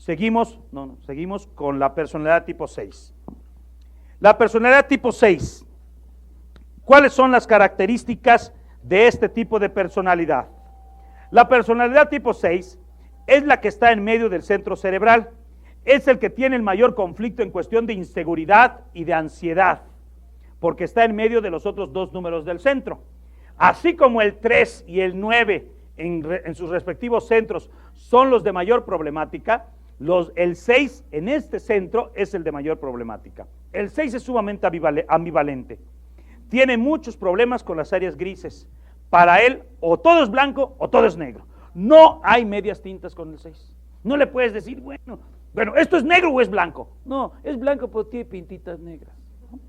Seguimos con la personalidad tipo 6. La personalidad tipo 6. ¿Cuáles son las características de este tipo de personalidad? La personalidad tipo 6 es la que está en medio del centro cerebral. Es el que tiene el mayor conflicto en cuestión de inseguridad y de ansiedad, porque está en medio de los otros dos números del centro. Así como el 3 y el 9 en sus respectivos centros son los de mayor problemática, el 6 en este centro es el de mayor problemática. El 6 es sumamente ambivalente. Tiene muchos problemas con las áreas grises. Para él, o todo es blanco o todo es negro. No hay medias tintas con el 6. No le puedes decir, bueno, ¿esto es negro o es blanco? No, es blanco pero tiene pintitas negras. ¿No?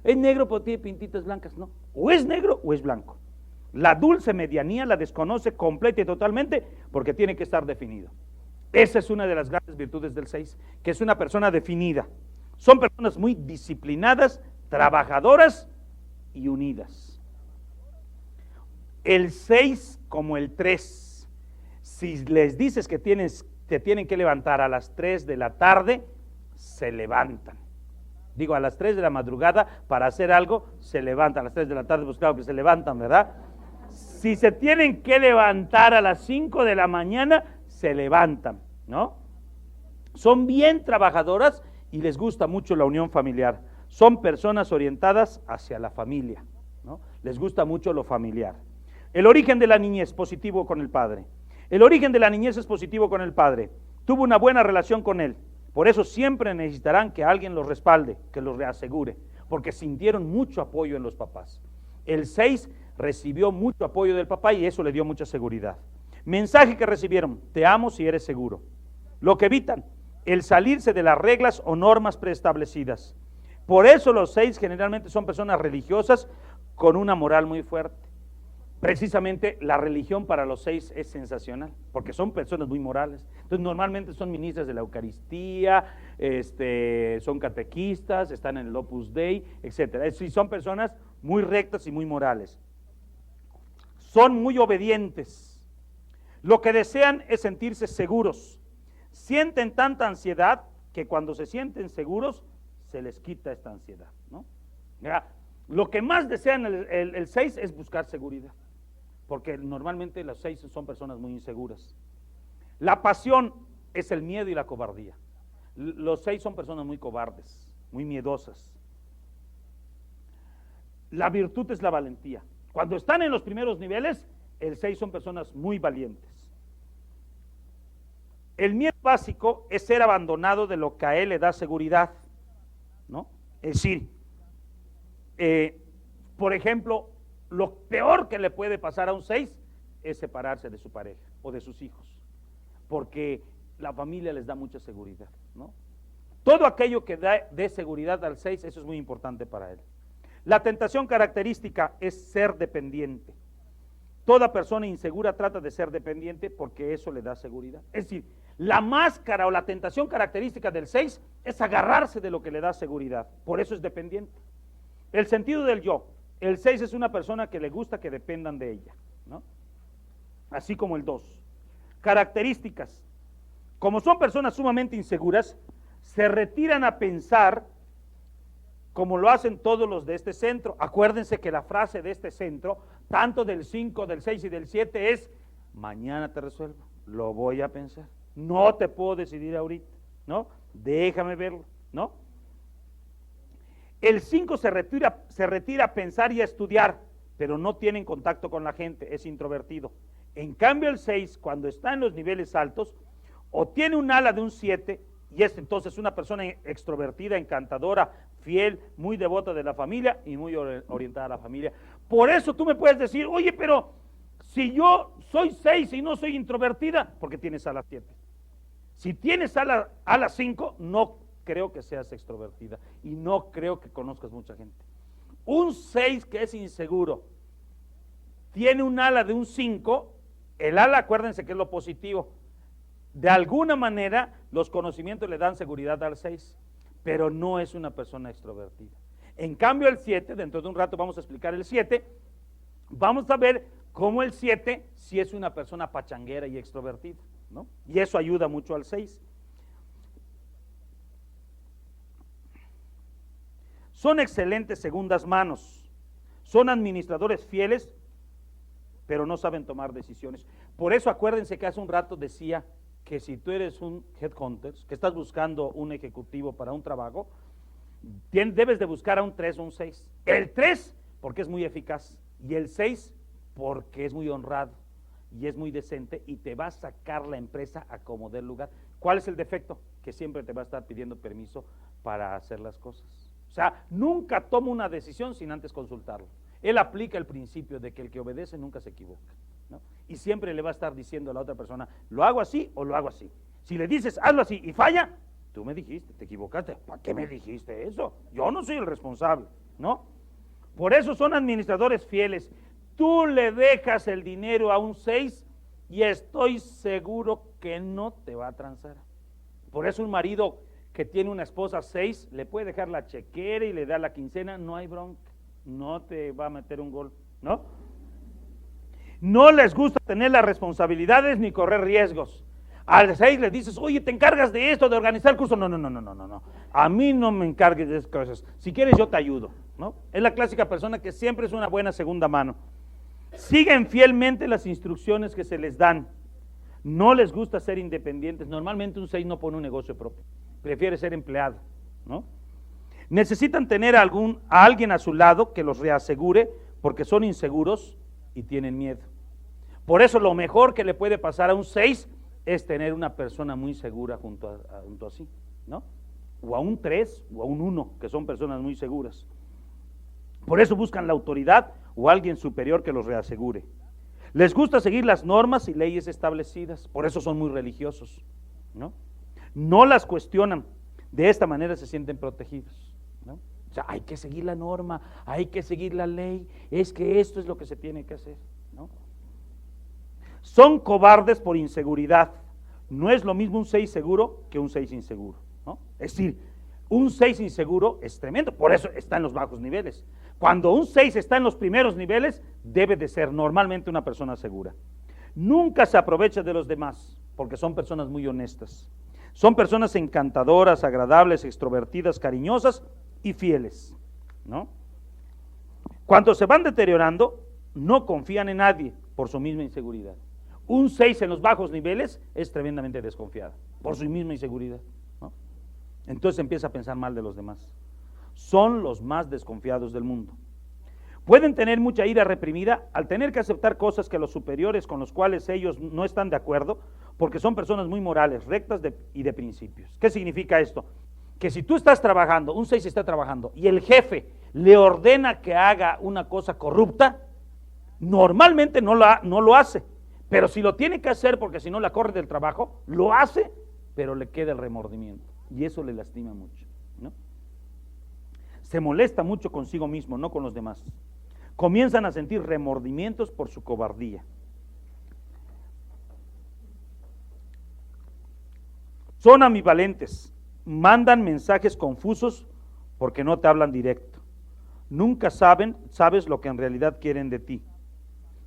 Es negro pero tiene pintitas blancas. No, o es negro o es blanco. La dulce medianía la desconoce completa y totalmente porque tiene que estar definido. Esa es una de las grandes virtudes del 6, que es una persona definida. Son personas muy disciplinadas, trabajadoras y unidas. El 6 como el 3, si les dices que te tienen que levantar a las 3 de la tarde, se levantan. Digo, a las 3 de la madrugada para hacer algo, se levantan. A las 3 de la tarde, pues claro que se levantan, ¿verdad? Si se tienen que levantar a las 5 de la mañana, se levantan, ¿no? Son bien trabajadoras y les gusta mucho la unión familiar. Son personas orientadas hacia la familia, ¿no? Les gusta mucho lo familiar. El origen de la niñez, positivo con el padre. El origen de la niñez es positivo con el padre. Tuvo una buena relación con él. Por eso siempre necesitarán que alguien los respalde, que los reasegure, porque sintieron mucho apoyo en los papás. El 6 recibió mucho apoyo del papá y eso le dio mucha seguridad. Mensaje que recibieron: te amo si eres seguro. Lo que evitan, el salirse de las reglas o normas preestablecidas. Por eso los 6 generalmente son personas religiosas con una moral muy fuerte. Precisamente la religión para los 6 es sensacional, porque son personas muy morales. Entonces normalmente son ministras de la Eucaristía, son catequistas, están en el Opus Dei, etc. Son personas muy rectas y muy morales. Son muy obedientes. Lo que desean es sentirse seguros. Sienten tanta ansiedad que cuando se sienten seguros, se les quita esta ansiedad, ¿no? Lo que más desean el 6 es buscar seguridad, porque normalmente los 6 son personas muy inseguras. La pasión es el miedo y la cobardía. Los 6 son personas muy cobardes, muy miedosas. La virtud es la valentía. Cuando están en los primeros niveles, el 6 son personas muy valientes. El miedo básico es ser abandonado de lo que a él le da seguridad, ¿no? Es decir, por ejemplo, lo peor que le puede pasar a un 6 es separarse de su pareja o de sus hijos, porque la familia les da mucha seguridad, ¿no? Todo aquello que dé seguridad al 6, eso es muy importante para él. La tentación característica es ser dependiente. Toda persona insegura trata de ser dependiente porque eso le da seguridad. Es decir, la máscara o la tentación característica del 6 es agarrarse de lo que le da seguridad, por eso es dependiente. El sentido del yo: el 6 es una persona que le gusta que dependan de ella, ¿no? Así como el 2. Características: como son personas sumamente inseguras, se retiran a pensar como lo hacen todos los de este centro. Acuérdense que la frase de este centro, tanto del 5, del 6 y del 7 es: mañana te resuelvo, lo voy a pensar, no te puedo decidir ahorita, ¿no? Déjame verlo, ¿no? El 5 se retira a pensar y a estudiar, pero no tiene contacto con la gente, es introvertido. En cambio el 6, cuando está en los niveles altos, o tiene un ala de un 7, y es entonces una persona extrovertida, encantadora, fiel, muy devota de la familia y muy orientada a la familia. Por eso tú me puedes decir: oye, pero si yo soy 6 y no soy introvertida, porque tienes ala 7. Si tienes ala 5, no creo que seas extrovertida y no creo que conozcas mucha gente. Un 6 que es inseguro tiene un ala de un 5, el ala, acuérdense que es lo positivo. De alguna manera los conocimientos le dan seguridad al 6, pero no es una persona extrovertida. En cambio el 7, dentro de un rato vamos a explicar el 7, vamos a ver cómo el 7 sí es una persona pachanguera y extrovertida, ¿no? Y eso ayuda mucho al 6. Son excelentes segundas manos. Son administradores fieles, pero no saben tomar decisiones. Por eso acuérdense que hace un rato decía que si tú eres un headhunter, que estás buscando un ejecutivo para un trabajo, debes de buscar a un 3 o un 6. El 3 porque es muy eficaz y el 6 porque es muy honrado y es muy decente y te va a sacar la empresa a como dé lugar. ¿Cuál es el defecto? Que siempre te va a estar pidiendo permiso para hacer las cosas. O sea, nunca toma una decisión sin antes consultarlo. Él aplica el principio de que el que obedece nunca se equivoca, ¿no? Y siempre le va a estar diciendo a la otra persona, lo hago así o lo hago así. Si le dices, hazlo así y falla, tú me dijiste, te equivocaste. ¿Para qué me dijiste eso? Yo no soy el responsable, ¿no? Por eso son administradores fieles. Tú le dejas el dinero a un 6 y estoy seguro que no te va a transar. Por eso un marido que tiene una esposa 6 le puede dejar la chequera y le da la quincena, no hay bronca, no te va a meter un gol, ¿no? No les gusta tener las responsabilidades ni correr riesgos. Al 6 le dices, oye, ¿te encargas de esto, de organizar el curso? No. A mí no me encargues de esas cosas. Si quieres yo te ayudo, ¿no? Es la clásica persona que siempre es una buena segunda mano. Siguen fielmente las instrucciones que se les dan. No les gusta ser independientes. Normalmente un 6 no pone un negocio propio. Prefiere ser empleado, ¿no? Necesitan tener a alguien a su lado que los reasegure porque son inseguros y tienen miedo. Por eso lo mejor que le puede pasar a un 6 es tener una persona muy segura junto a sí, ¿no? O a un 3 o a un 1, que son personas muy seguras. Por eso buscan la autoridad o alguien superior que los reasegure. Les gusta seguir las normas y leyes establecidas, por eso son muy religiosos, ¿no? No las cuestionan, de esta manera se sienten protegidos, ¿no? O sea, hay que seguir la norma, hay que seguir la ley, es que esto es lo que se tiene que hacer, ¿no? Son cobardes por inseguridad. No es lo mismo un 6 seguro que un 6 inseguro, ¿no? Es decir, un 6 inseguro es tremendo, por eso está en los bajos niveles. Cuando un 6 está en los primeros niveles, debe de ser normalmente una persona segura. Nunca se aprovecha de los demás, porque son personas muy honestas. Son personas encantadoras, agradables, extrovertidas, cariñosas y fieles, ¿no? Cuando se van deteriorando, no confían en nadie por su misma inseguridad. Un 6 en los bajos niveles es tremendamente desconfiado por su misma inseguridad, ¿no? Entonces empieza a pensar mal de los demás. Son los más desconfiados del mundo. Pueden tener mucha ira reprimida al tener que aceptar cosas que los superiores con los cuales ellos no están de acuerdo, porque son personas muy morales, rectas y de principios. ¿Qué significa esto? Que si tú estás trabajando, un 6 está trabajando, y el jefe le ordena que haga una cosa corrupta, normalmente no lo hace, pero si lo tiene que hacer porque si no la corre del trabajo, lo hace, pero le queda el remordimiento, y eso le lastima mucho, ¿no? Se molesta mucho consigo mismo, no con los demás. Comienzan a sentir remordimientos por su cobardía. Son ambivalentes, mandan mensajes confusos porque no te hablan directo. Nunca sabes lo que en realidad quieren de ti.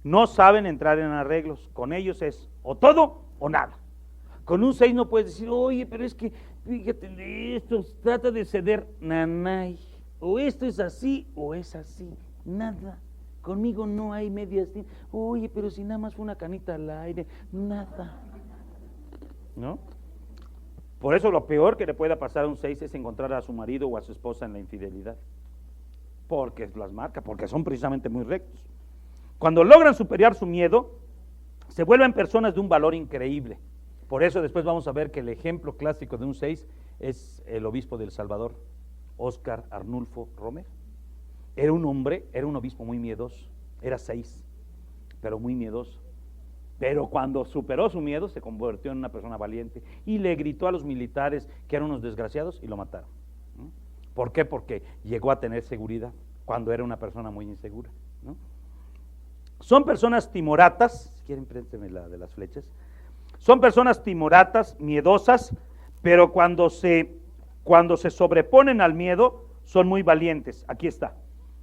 No saben entrar en arreglos, con ellos es o todo o nada. Con un 6 no puedes decir, oye, pero es que, fíjate de esto, trata de ceder, nanay. O esto es así o es así, nada. Conmigo no hay medias. Oye, pero si nada más fue una canita al aire, nada. ¿No? Por eso lo peor que le pueda pasar a un 6 es encontrar a su marido o a su esposa en la infidelidad. Porque las marca, porque son precisamente muy rectos. Cuando logran superar su miedo, se vuelven personas de un valor increíble. Por eso después vamos a ver que el ejemplo clásico de un 6 es el obispo de El Salvador, Óscar Arnulfo Romero. Era un hombre, era un obispo muy miedoso, era 6, pero muy miedoso. Pero cuando superó su miedo, se convirtió en una persona valiente y le gritó a los militares que eran unos desgraciados y lo mataron. ¿Por qué? Porque llegó a tener seguridad cuando era una persona muy insegura, ¿no? Son personas timoratas, si quieren préntenme la de las flechas. Son personas timoratas, miedosas, pero cuando se sobreponen al miedo, son muy valientes. Aquí está.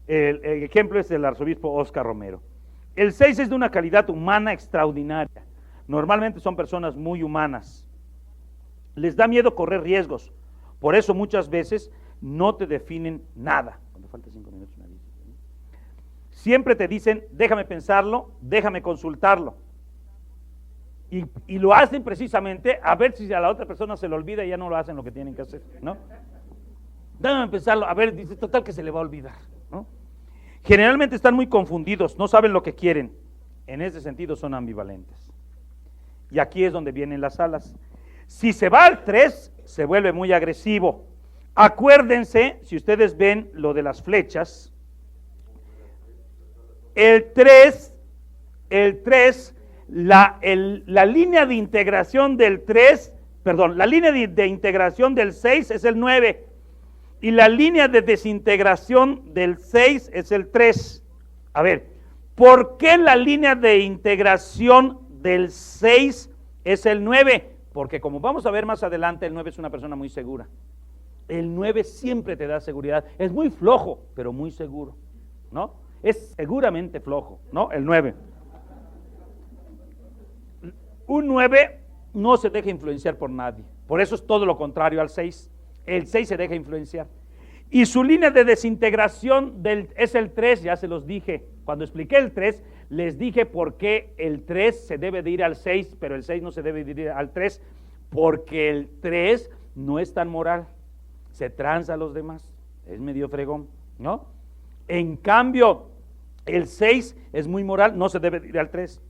El ejemplo es del arzobispo Óscar Romero. El 6 es de una calidad humana extraordinaria. Normalmente son personas muy humanas. Les da miedo correr riesgos. Por eso muchas veces no te definen nada. Cuando falta 5 minutos, me dice. Siempre te dicen, déjame pensarlo, déjame consultarlo. Y lo hacen precisamente a ver si a la otra persona se le olvida y ya no lo hacen lo que tienen que hacer, ¿no? Déjame pensarlo, a ver, dice, total que se le va a olvidar, ¿no? Generalmente están muy confundidos, no saben lo que quieren. En ese sentido son ambivalentes. Y aquí es donde vienen las alas. Si se va al 3, se vuelve muy agresivo. Acuérdense, si ustedes ven lo de las flechas, el 3, la línea de integración del 3, perdón, la línea de integración del 6 es el 9 y la línea de desintegración del 6 es el 3. A ver, ¿por qué la línea de integración del 6 es el 9? Porque como vamos a ver más adelante, el 9 es una persona muy segura. El 9 siempre te da seguridad. Es muy flojo, pero muy seguro, ¿no? Es seguramente flojo, ¿no? El 9. Un 9 no se deja influenciar por nadie. Por eso es todo lo contrario al 6. El 6 se deja influenciar. Y su línea de desintegración es el 3, ya se los dije. Cuando expliqué el 3, les dije por qué el 3 se debe de ir al 6, pero el 6 no se debe de ir al 3, porque el 3 no es tan moral. Se tranza a los demás. Es medio fregón, ¿no? En cambio, el 6 es muy moral, no se debe de ir al 3.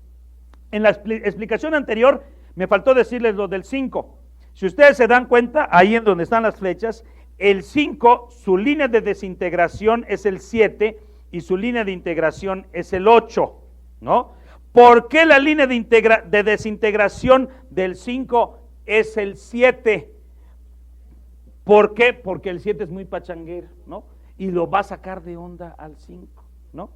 En la explicación anterior me faltó decirles lo del 5. Si ustedes se dan cuenta, ahí en donde están las flechas, el 5, su línea de desintegración es el 7 y su línea de integración es el 8, ¿no? ¿Por qué la línea de desintegración del 5 es el 7? ¿Por qué? Porque el 7 es muy pachanguero, ¿no? Y lo va a sacar de onda al 5, ¿no?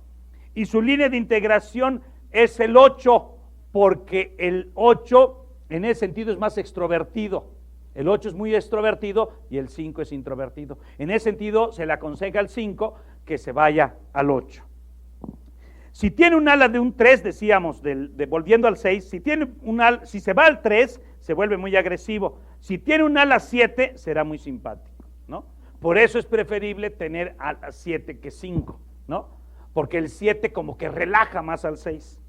Y su línea de integración es el 8, porque el 8 en ese sentido es más extrovertido. El 8 es muy extrovertido y el 5 es introvertido. En ese sentido se le aconseja al 5 que se vaya al 8. Si tiene un ala de un 3, decíamos, volviendo al 6, si se va al 3, se vuelve muy agresivo. Si tiene un ala 7, será muy simpático, ¿no? Por eso es preferible tener ala 7 que 5, ¿no? Porque el 7 como que relaja más al 6.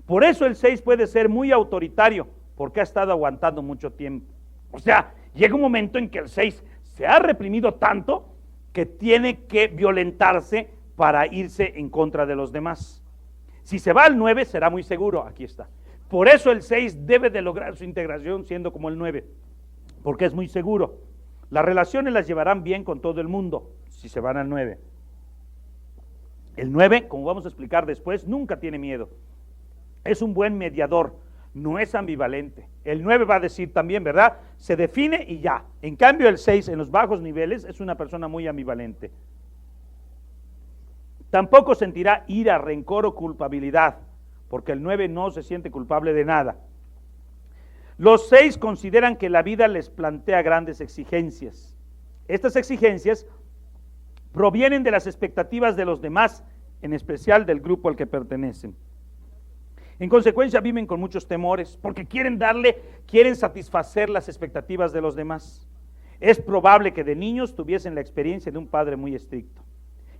Por eso el 6 puede ser muy autoritario, porque ha estado aguantando mucho tiempo. O sea, llega un momento en que el 6 se ha reprimido tanto que tiene que violentarse para irse en contra de los demás. Si se va al 9 será muy seguro, aquí está. Por eso el 6 debe de lograr su integración siendo como el 9, porque es muy seguro. Las relaciones las llevarán bien con todo el mundo, si se van al 9. El 9, como vamos a explicar después, nunca tiene miedo. Es un buen mediador, no es ambivalente. El 9 va a decir también, ¿verdad? Se define y ya. En cambio el 6 en los bajos niveles es una persona muy ambivalente. Tampoco sentirá ira, rencor o culpabilidad, porque el 9 no se siente culpable de nada. Los 6 consideran que la vida les plantea grandes exigencias. Estas exigencias provienen de las expectativas de los demás, en especial del grupo al que pertenecen. En consecuencia viven con muchos temores, porque quieren satisfacer las expectativas de los demás. Es probable que de niños tuviesen la experiencia de un padre muy estricto.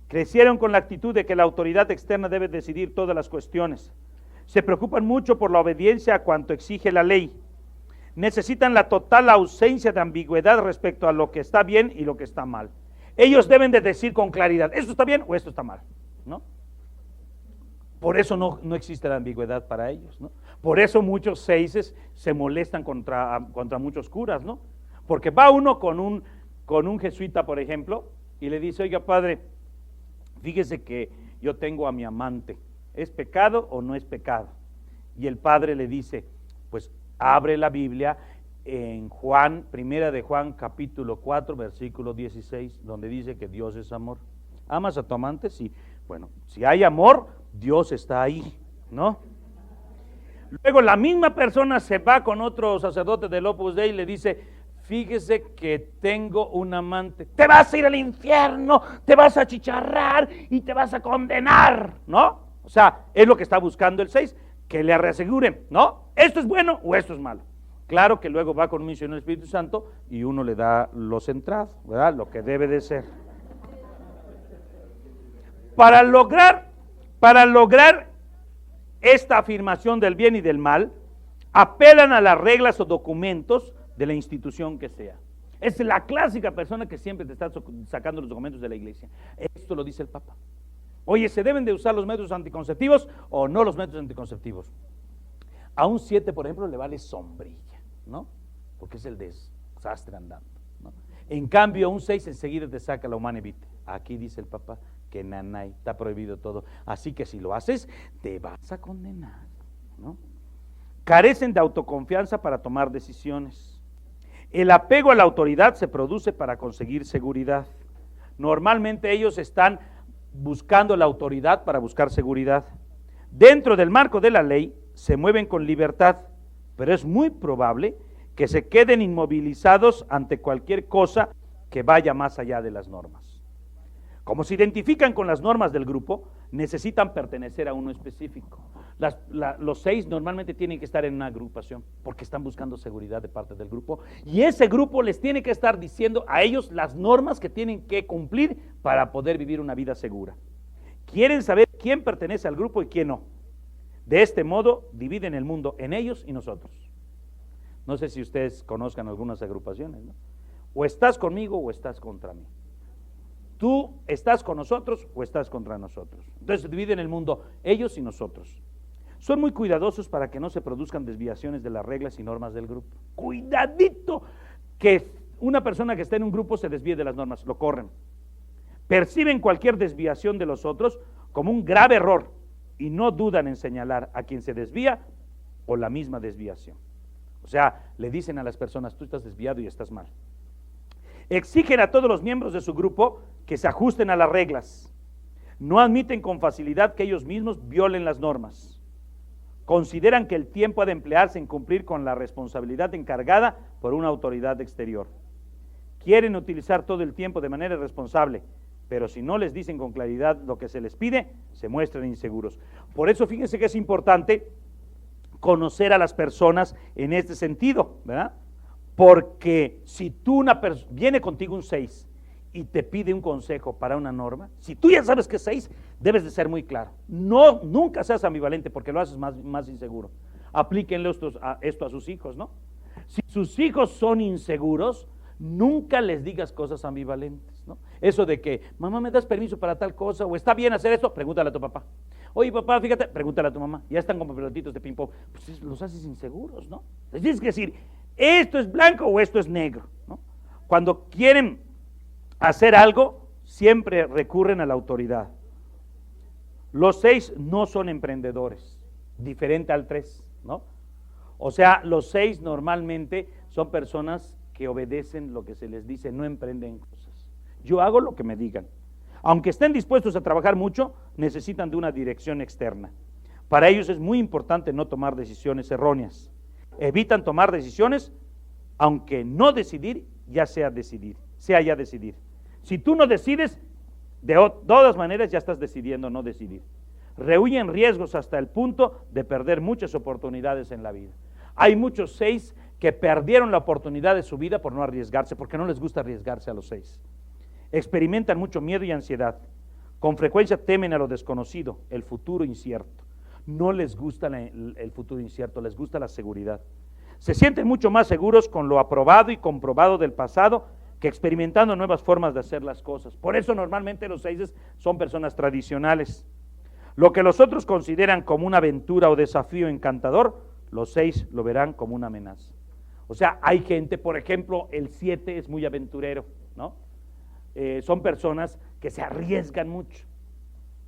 Crecieron con la actitud de que la autoridad externa debe decidir todas las cuestiones. Se preocupan mucho por la obediencia a cuanto exige la ley. Necesitan la total ausencia de ambigüedad respecto a lo que está bien y lo que está mal. Ellos deben de decir con claridad, esto está bien o esto está mal, ¿no? Por eso no existe la ambigüedad para ellos, ¿no? Por eso muchos 6 se molestan contra muchos curas, ¿no? Porque va uno con un jesuita, por ejemplo, y le dice, oiga padre, fíjese que yo tengo a mi amante, ¿es pecado o no es pecado? Y el padre le dice, pues abre la Biblia en primera de Juan capítulo 4 versículo 16, donde dice que Dios es amor. ¿Amas a tu amante? Sí. Bueno, si hay amor, Dios está ahí, ¿no? Luego la misma persona se va con otro sacerdote del Opus Dei y le dice, fíjese que tengo un amante, te vas a ir al infierno, te vas a achicharrar y te vas a condenar, ¿no? O sea, es lo que está buscando el 6, que le reaseguren, ¿no? Esto es bueno o esto es malo. Claro que luego va con misión del Espíritu Santo y uno le da lo centrado, ¿verdad? Lo que debe de ser. Para lograr esta afirmación del bien y del mal, apelan a las reglas o documentos de la institución que sea. Es la clásica persona que siempre te está sacando los documentos de la iglesia. Esto lo dice el Papa. Oye, ¿se deben de usar los métodos anticonceptivos o no los métodos anticonceptivos? A un 7, por ejemplo, le vale sombrilla, ¿no? Porque es el desastre andando, ¿no? En cambio, a un 6 enseguida te saca la humana evite. Aquí dice el Papa que nanay, está prohibido todo. Así que si lo haces, te vas a condenar, ¿no? Carecen de autoconfianza para tomar decisiones. El apego a la autoridad se produce para conseguir seguridad. Normalmente ellos están buscando la autoridad para buscar seguridad. Dentro del marco de la ley se mueven con libertad, pero es muy probable que se queden inmovilizados ante cualquier cosa que vaya más allá de las normas. Como se identifican con las normas del grupo, necesitan pertenecer a uno específico. Los 6 normalmente tienen que estar en una agrupación porque están buscando seguridad de parte del grupo, y ese grupo les tiene que estar diciendo a ellos las normas que tienen que cumplir para poder vivir una vida segura. Quieren saber quién pertenece al grupo y quién no. De este modo dividen el mundo en ellos y nosotros. No sé si ustedes conozcan algunas agrupaciones, ¿no? O estás conmigo o estás contra mí. Tú estás con nosotros o estás contra nosotros. Entonces dividen el mundo ellos y nosotros. Son muy cuidadosos para que no se produzcan desviaciones de las reglas y normas del grupo. Cuidadito que una persona que está en un grupo se desvíe de las normas, lo corren. Perciben cualquier desviación de los otros como un grave error y no dudan en señalar a quien se desvía o la misma desviación. O sea, le dicen a las personas, tú estás desviado y estás mal. Exigen a todos los miembros de su grupo que se ajusten a las reglas. No admiten con facilidad que ellos mismos violen las normas. Consideran que el tiempo ha de emplearse en cumplir con la responsabilidad encargada por una autoridad exterior. Quieren utilizar todo el tiempo de manera irresponsable, pero si no les dicen con claridad lo que se les pide, se muestran inseguros. Por eso fíjense que es importante conocer a las personas en este sentido, ¿verdad? Porque si tú viene contigo un 6 y te pide un consejo para una norma, si tú ya sabes que es 6, debes de ser muy claro. No, nunca seas ambivalente porque lo haces más inseguro. Aplíquenle esto a sus hijos, ¿no? Si sus hijos son inseguros, nunca les digas cosas ambivalentes, ¿no? Eso de que, mamá, ¿me das permiso para tal cosa? O está bien hacer esto, pregúntale a tu papá. Oye, papá, fíjate, pregúntale a tu mamá. Ya están como pelotitos de ping-pong. Pues los haces inseguros, ¿no? Les tienes que decir, esto es blanco o esto es negro, ¿no? Cuando quieren hacer algo, siempre recurren a la autoridad. Los 6 no son emprendedores, diferente al 3, ¿no? O sea, los 6 normalmente son personas que obedecen lo que se les dice, no emprenden cosas. Yo hago lo que me digan. Aunque estén dispuestos a trabajar mucho, necesitan de una dirección externa. Para ellos es muy importante no tomar decisiones erróneas. Evitan tomar decisiones, aunque no decidir ya sea decidir. Si tú no decides, de todas maneras ya estás decidiendo no decidir. Rehuyen riesgos hasta el punto de perder muchas oportunidades en la vida. Hay muchos 6 que perdieron la oportunidad de su vida por no arriesgarse, porque no les gusta arriesgarse a los 6. Experimentan mucho miedo y ansiedad. Con frecuencia temen a lo desconocido, el futuro incierto. No les gusta el futuro incierto, les gusta la seguridad. Se sienten mucho más seguros con lo aprobado y comprobado del pasado que experimentando nuevas formas de hacer las cosas. Por eso normalmente los 6 son personas tradicionales. Lo que los otros consideran como una aventura o desafío encantador, los 6 lo verán como una amenaza. O sea, hay gente, por ejemplo, el 7 es muy aventurero, ¿no? Son personas que se arriesgan mucho.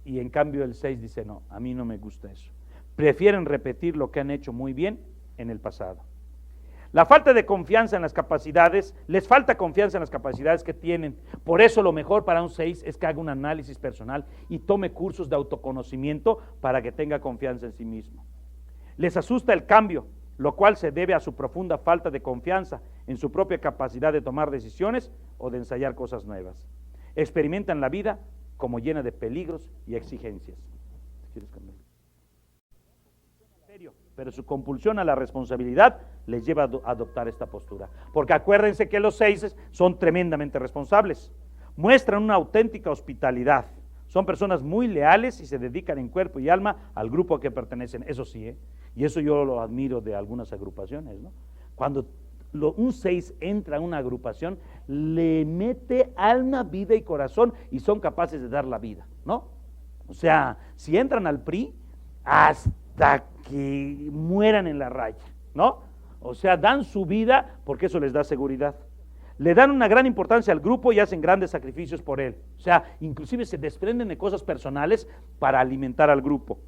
Y en cambio el 6 dice, no, a mí no me gusta eso. Prefieren repetir lo que han hecho muy bien en el pasado. La falta de confianza en las capacidades, les falta confianza en las capacidades que tienen. Por eso lo mejor para un 6 es que haga un análisis personal y tome cursos de autoconocimiento para que tenga confianza en sí mismo. Les asusta el cambio, lo cual se debe a su profunda falta de confianza en su propia capacidad de tomar decisiones o de ensayar cosas nuevas. Experimentan la vida como llena de peligros y exigencias. ¿Quieres cambiar? pero su compulsión a la responsabilidad les lleva a adoptar esta postura. Porque acuérdense que los 6 son tremendamente responsables, muestran una auténtica hospitalidad, son personas muy leales y se dedican en cuerpo y alma al grupo a que pertenecen, eso sí, y eso yo lo admiro de algunas agrupaciones, ¿no? Cuando un 6 entra a una agrupación, le mete alma, vida y corazón y son capaces de dar la vida, ¿no? O sea, si entran al PRI, hasta que mueran en la raya, ¿no? O sea, dan su vida porque eso les da seguridad. Le dan una gran importancia al grupo y hacen grandes sacrificios por él. O sea, inclusive se desprenden de cosas personales para alimentar al grupo.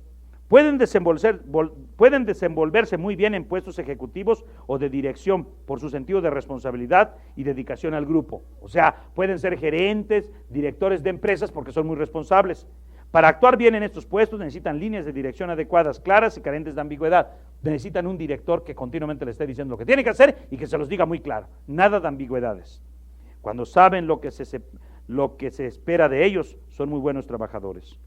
Pueden desenvolverse muy bien en puestos ejecutivos o de dirección por su sentido de responsabilidad y dedicación al grupo. O sea, pueden ser gerentes, directores de empresas porque son muy responsables. Para actuar bien en estos puestos necesitan líneas de dirección adecuadas, claras y carentes de ambigüedad. Necesitan un director que continuamente le esté diciendo lo que tiene que hacer y que se los diga muy claro. Nada de ambigüedades. Cuando saben lo que se espera de ellos, son muy buenos trabajadores.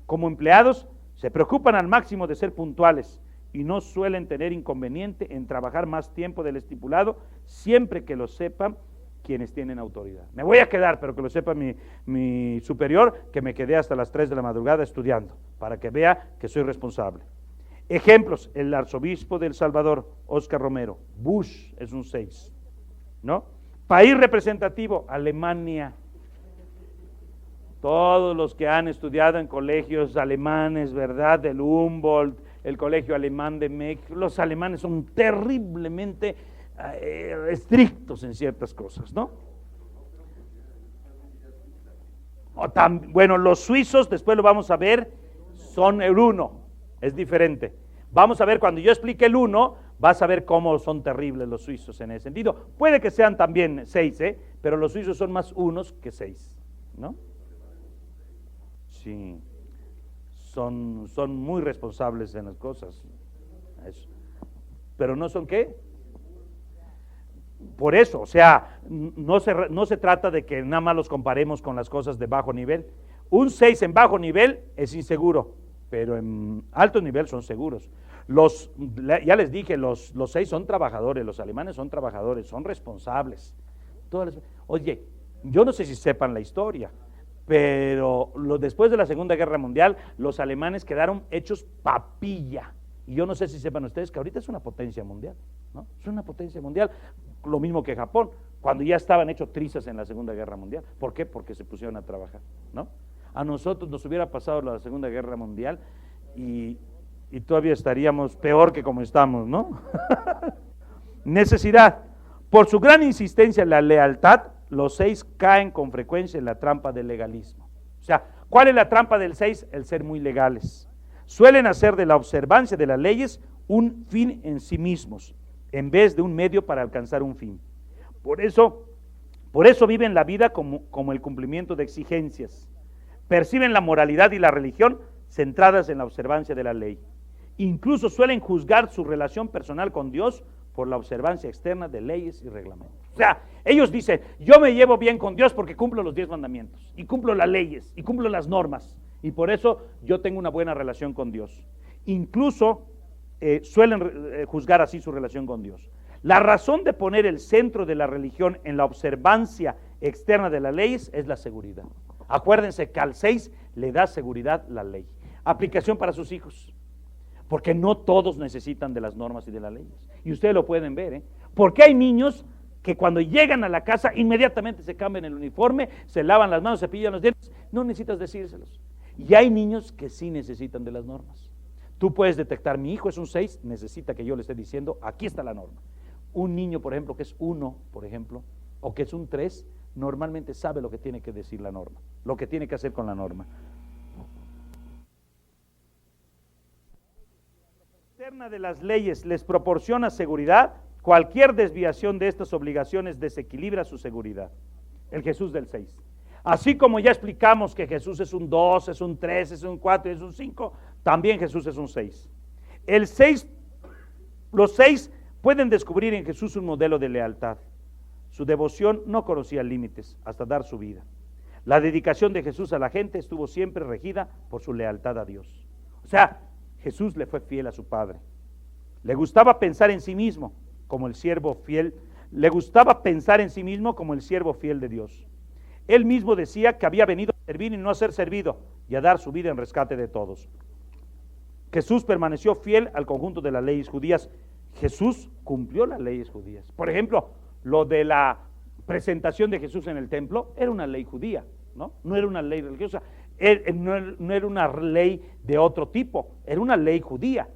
Como empleados, se preocupan al máximo de ser puntuales y no suelen tener inconveniente en trabajar más tiempo del estipulado, siempre que lo sepan quienes tienen autoridad. Me voy a quedar, pero que lo sepa mi superior, que me quedé hasta las 3 de la madrugada estudiando, para que vea que soy responsable. Ejemplos: el arzobispo de El Salvador, Oscar Romero. Bush es un 6, ¿no? País representativo, Alemania. Todos los que han estudiado en colegios alemanes, ¿verdad? Del Humboldt, el colegio alemán de México, los alemanes son terriblemente estrictos en ciertas cosas, ¿no? Bueno, los suizos, después lo vamos a ver, son el 1, es diferente. Vamos a ver, cuando yo explique el 1, vas a ver cómo son terribles los suizos en ese sentido. Puede que sean también 6, pero los suizos son más 1 que 6, ¿no? Sí, son muy responsables en las cosas. Eso. Pero no son ¿qué? Por eso, o sea, no se trata de que nada más los comparemos con las cosas de bajo nivel. Un 6 en bajo nivel es inseguro, pero en alto nivel son seguros. Ya les dije, los 6 son trabajadores, los alemanes son trabajadores, son responsables. Oye, yo no sé si sepan la historia, pero después de la Segunda Guerra Mundial, los alemanes quedaron hechos papilla. Y yo no sé si sepan ustedes que ahorita es una potencia mundial, ¿no? Es una potencia mundial, lo mismo que Japón, cuando ya estaban hechos trizas en la Segunda Guerra Mundial. ¿Por qué? Porque se pusieron a trabajar, ¿no? A nosotros nos hubiera pasado la Segunda Guerra Mundial y todavía estaríamos peor que como estamos, ¿no? Necesidad. Por su gran insistencia en la lealtad, los 6 caen con frecuencia en la trampa del legalismo. O sea, ¿cuál es la trampa del 6? El ser muy legales. Suelen hacer de la observancia de las leyes un fin en sí mismos, en vez de un medio para alcanzar un fin. Por eso viven la vida como el cumplimiento de exigencias. Perciben la moralidad y la religión centradas en la observancia de la ley. Incluso suelen juzgar su relación personal con Dios por la observancia externa de leyes y reglamentos. O sea, ellos dicen, yo me llevo bien con Dios porque cumplo los 10 mandamientos, y cumplo las leyes, y cumplo las normas, y por eso yo tengo una buena relación con Dios. Incluso suelen juzgar así su relación con Dios. La razón de poner el centro de la religión en la observancia externa de las leyes es la seguridad. Acuérdense que al 6 le da seguridad la ley. Aplicación para sus hijos, porque no todos necesitan de las normas y de las leyes. Y ustedes lo pueden ver, porque hay niños que cuando llegan a la casa inmediatamente se cambian el uniforme, se lavan las manos, se cepillan los dientes, no necesitas decírselos. Y hay niños que sí necesitan de las normas. Tú puedes detectar, mi hijo es un 6, necesita que yo le esté diciendo, aquí está la norma. Un niño, por ejemplo, que es 1, por ejemplo, o que es un 3, normalmente sabe lo que tiene que decir la norma, lo que tiene que hacer con la norma. La externa de las leyes les proporciona seguridad. Cualquier desviación de estas obligaciones desequilibra su seguridad. El Jesús del 6. Así como ya explicamos que Jesús es un 2, es un 3, es un 4, es un 5, también Jesús es un 6. Los 6 pueden descubrir en Jesús un modelo de lealtad. Su devoción no conocía límites hasta dar su vida. La dedicación de Jesús a la gente estuvo siempre regida por su lealtad a Dios. O sea, Jesús le fue fiel a su Padre. Le gustaba pensar en sí mismo como el siervo fiel. Le gustaba pensar en sí mismo como el siervo fiel de Dios. Él mismo decía que había venido a servir y no a ser servido, y a dar su vida en rescate de todos. Jesús permaneció fiel al conjunto de las leyes judías. Jesús cumplió las leyes judías. Por ejemplo, lo de la presentación de Jesús en el templo era una ley judía, ¿no? No era una ley religiosa, no era una ley de otro tipo, era una ley judía.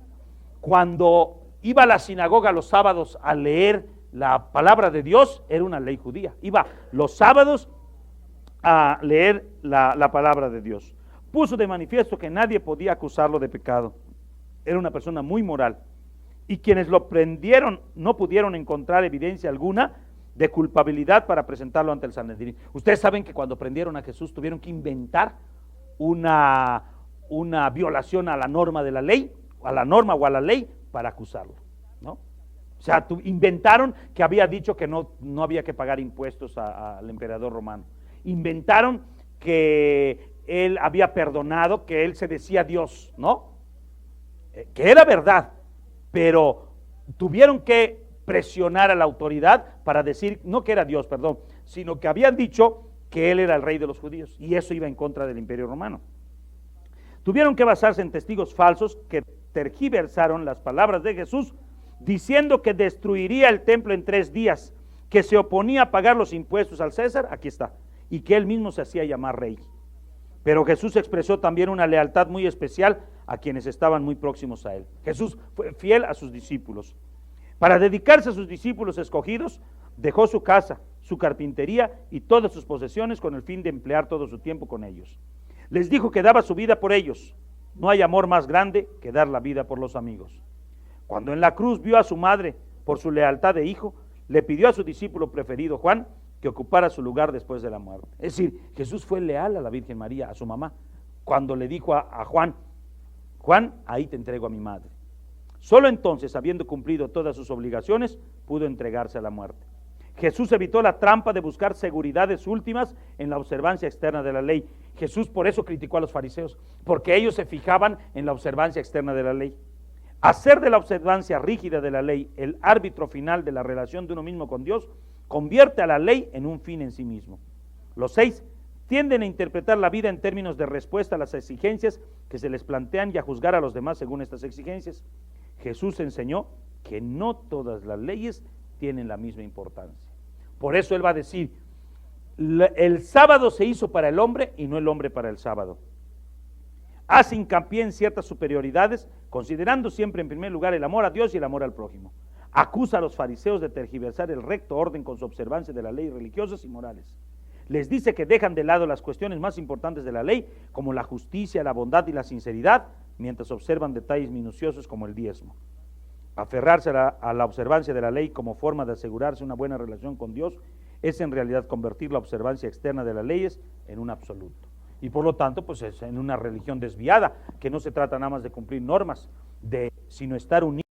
Cuando iba a la sinagoga los sábados a leer la palabra de Dios, era una ley judía. Iba los sábados a leer la palabra de Dios. Puso de manifiesto que nadie podía acusarlo de pecado. Era una persona muy moral. Y quienes lo prendieron no pudieron encontrar evidencia alguna de culpabilidad para presentarlo ante el Sanedrín. Ustedes saben que cuando prendieron a Jesús tuvieron que inventar una violación a la norma de la ley, a la norma o a la ley, para acusarlo, ¿no? O sea, inventaron que había dicho que no había que pagar impuestos al emperador romano. Inventaron que él había perdonado, que él se decía Dios, ¿no? Que era verdad, pero tuvieron que presionar a la autoridad para decir, no que era Dios, perdón, sino que habían dicho que él era el rey de los judíos, y eso iba en contra del imperio romano. Tuvieron que basarse en testigos falsos que tergiversaron las palabras de Jesús, diciendo que destruiría el templo en 3 días, que se oponía a pagar los impuestos al César, aquí está, y que él mismo se hacía llamar rey. Pero Jesús expresó también una lealtad muy especial a quienes estaban muy próximos a él. Jesús fue fiel a sus discípulos. Para dedicarse a sus discípulos escogidos, dejó su casa, su carpintería y todas sus posesiones con el fin de emplear todo su tiempo con ellos. Les dijo que daba su vida por ellos. No hay amor más grande que dar la vida por los amigos. Cuando en la cruz vio a su madre por su lealtad de hijo, le pidió a su discípulo preferido, Juan, que ocupara su lugar después de la muerte. Es decir, Jesús fue leal a la Virgen María, a su mamá, cuando le dijo a Juan, Juan, ahí te entrego a mi madre. Solo entonces, habiendo cumplido todas sus obligaciones, pudo entregarse a la muerte. Jesús evitó la trampa de buscar seguridades últimas en la observancia externa de la ley. Jesús por eso criticó a los fariseos, porque ellos se fijaban en la observancia externa de la ley. Hacer de la observancia rígida de la ley el árbitro final de la relación de uno mismo con Dios convierte a la ley en un fin en sí mismo. Los 6 tienden a interpretar la vida en términos de respuesta a las exigencias que se les plantean y a juzgar a los demás según estas exigencias. Jesús enseñó que no todas las leyes tienen la misma importancia. Por eso él va a decir, el sábado se hizo para el hombre y no el hombre para el sábado. Hace hincapié en ciertas superioridades, considerando siempre en primer lugar el amor a Dios y el amor al prójimo. Acusa a los fariseos de tergiversar el recto orden con su observancia de las leyes religiosas y morales. Les dice que dejan de lado las cuestiones más importantes de la ley, como la justicia, la bondad y la sinceridad, mientras observan detalles minuciosos como el diezmo. Aferrarse a la observancia de la ley como forma de asegurarse una buena relación con Dios es en realidad convertir la observancia externa de las leyes en un absoluto. Y por lo tanto, pues es en una religión desviada, que no se trata nada más de cumplir normas, sino estar unidos